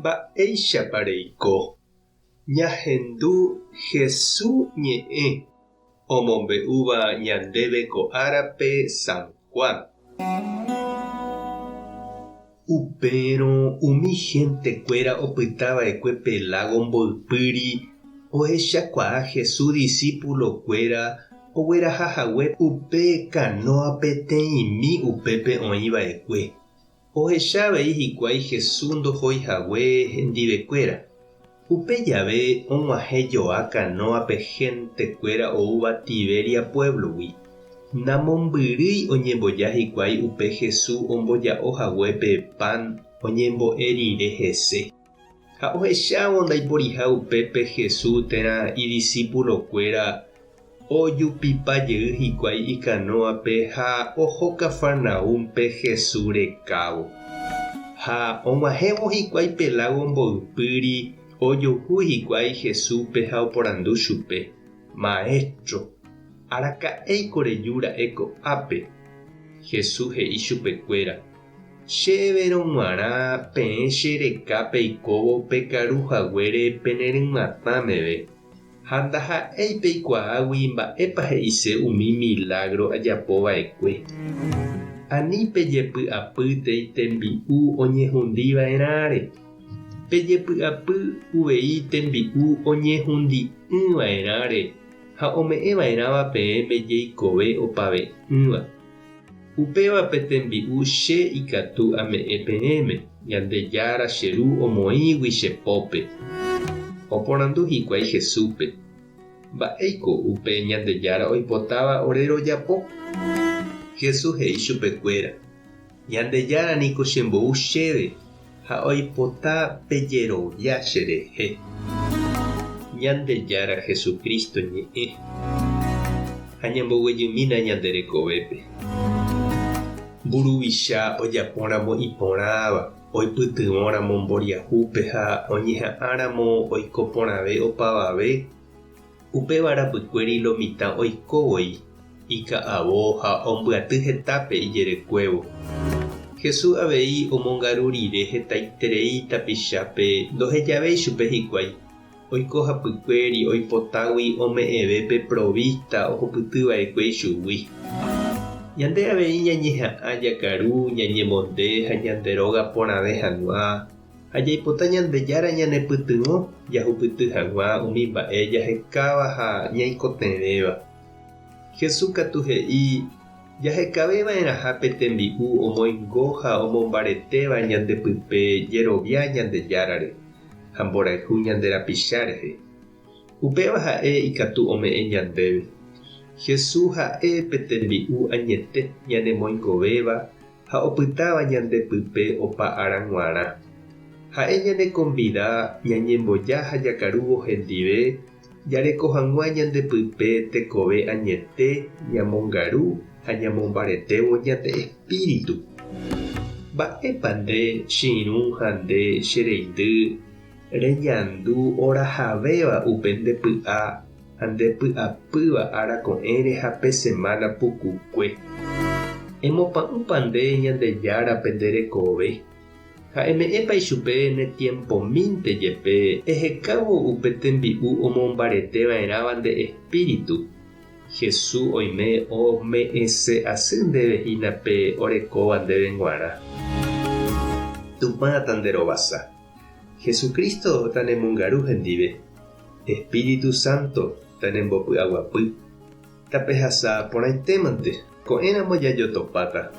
mba'éichapa reiko. Ñahendu Jesús ñe'ẽ omombe'úva ñandéve ko árape San Juan. Upérõ umi hentekuéra opytava'ekue Pelágo mbo'ipýri ohechakuaa Jesús discípulokuéra oguerahahague upe kanóa peteĩmi upépe oĩva'ekue. Ohecha avei hikuái Jesús ndohoihague hendivekuéra. Upe jave og̃uahẽjoa kanóape hentekuéra oúva Tiberia pueblogui. Namombyry oñemboja hikuái upe Jesús omboja'ohaguépe pan oñembo'e rire hese. Ha ohechávo ndaiporiha upépe Jesús térã idiscípulokuéra ojupipajey hikuái ikanóape ha oho Cafarnaúmpe Jesús rekávo. Ha og̃uahẽvo hikuái Pelágo mbo'ipýri ojuhu hikuái Jesúspe ha oporandu chupe: Maestro, araka'éiko rejura'e ko'ápe. Jesús he'i chupekuéra: Chéverõ g̃uarã peẽ che reka peikóvo pe karuhaguére penerymatãmeve. Ha ndaha'éi peikuaágui mba'épa he'ise umi milagro ajapova'ekue. Ani pejepy'apýtei tembi'u oñehundiva'erãre. Pejepy'apy uvei tembi'u oñehundi'ỹva'erãre ha ome'ẽva'erãva peẽme jeikove opave'ỹva. Upévape tembi'u che ikatu ame'ẽ peẽme, Ñandejára cheru omoĩgui chepópe. Oporandu hikuái Jesúspe: Mba'éiko upe Ñandejára oipotáva ore rojapo? Jesús he'i chupekuéra: Ñandejára niko chembou chéve ha oipota pejerovia cherehe. Ñandejára Jesucristo ñe'ẽ ha ñamboguejymína ñande rekovépe. Mburuvicha ojapóramo iporãva, oipytyvõramo mboriahúpe ha oñeha'ãramo oikoporãve opavave. Upéva rapykuéra ilomitã oikóvoi ika'avo ha ombyaty hetápe ijerekuévo. Jesús avei omongaru rire hetaiterei tapichápe ndohejavéi chupe hikuái. Oikohapykuéri oipotágui ome'ẽvépe provista ohopytyva'ekue ichugui. Ñande avei ñañeha'ã jakaru ñañemonde ha ñanderóga porãve hag̃ua ha jaipota Ñandejára ñanepytyvõ jahupyty hag̃ua umi mba'e jahekáva ha ñaikotevẽva. Jesús katu he'i: Jahekaveva'erãha pe tembi'u omoingo ha omombaretéva ñandepype jerovia Ñandejárare ha mborayhu ñande rapicha rehe. Upéva ha'e ikatu ome'ẽ ñandéve. Jesús ha'e pe tembi'u añete ñanemoingovéva ha opytáva ñandepype opa ára g̃uarã. Ha'e ñane convida ñañemboja ha jakarúvo hendive jareko hag̃ua ñandepype tekove añete ñamongaru ha ñamombaretévo ñande espíritu. Mba'épa nde chiru ha nde chereindy reñandu orahavéva upe ndepy'a ha ndepy'apýva arako'ẽre ha pe semana pukukue. Emopa'ũpa nde Ñandejárape nderekove. Ha eme'ẽpa ichupe ne tiempomínte jepe ehekávo upe tembi'u omombareteva'erãva nde espíritu. Jesús oime ome'ẽse asy ndevehína pe orekóva ndéve g̃uarã. Tupãta nderovasa. Jesucristo tanemongaru hendive. Espíritu Santo tanembopy'aguapy. Tapehasa porãitémante. Ko'ẽramo jajotopáta.